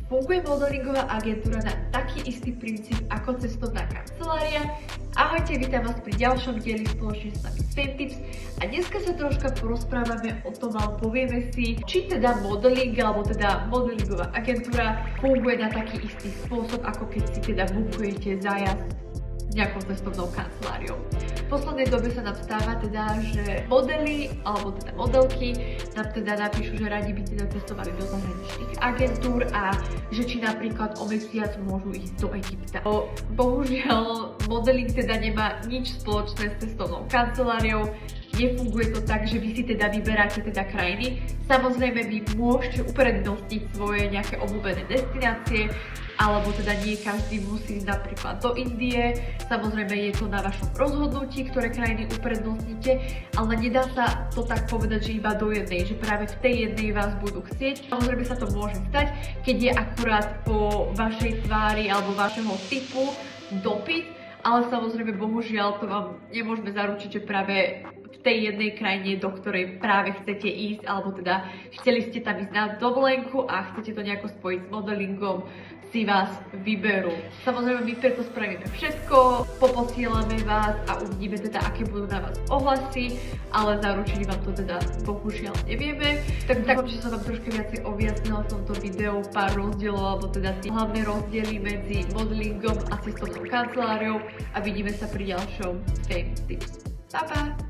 Funguje modelingová agentúra na taký istý princíp ako cestovná kancelária? Ahojte, vítam vás pri ďalšom dieli spoločne s nami FameTips a dneska sa troška porozprávame o tom, ale povieme si, či teda modeling alebo teda modelingová agentúra funguje na taký istý spôsob, ako keď si teda bookujete zájazd s nejakou cestovnou kanceláriou. V poslednej dobe sa nám stáva teda, že modely alebo teda modelky nám teda napíšu, že radi by teda cestovali do zahraničných agentúr a že či napríklad o mesiac môžu ísť do Egypta. Bohužiaľ, modeling teda nemá nič spoločné s cestovnou kanceláriou. Nefunguje to tak, že vy si teda vyberáte teda krajiny. Samozrejme, vy môžete uprednostniť svoje nejaké obľúbené destinácie, alebo teda nie každý musí ísť napríklad do Indie. Samozrejme, je to na vašom rozhodnutí, ktoré krajiny uprednostníte, ale nedá sa to tak povedať, že iba do jednej, že práve v tej jednej vás budú chcieť. Samozrejme sa to môže stať, keď je akurát po vašej tvári alebo vašeho typu dopyt, ale samozrejme, bohužiaľ, to vám nemôžeme zaručiť, že práve v tej jednej krajine, do ktorej práve chcete ísť, alebo teda chceli ste tam ísť na dovolenku a chcete to nejako spojiť s modelingom, si vás vyberú. Samozrejme, my preto spravíme všetko, poposielame vás a uvidíme teda, aké budú na vás ohlasy, ale zaručiť vám to teda bohužiaľ nevieme. Tak dúfam, že som vám trošku viacej objasnila v tomto videu pár rozdielov, alebo teda tie hlavné rozdiely medzi modelingom a cestovnou kanceláriou a vidíme sa pri ďalšom FameTips. Pa, pa!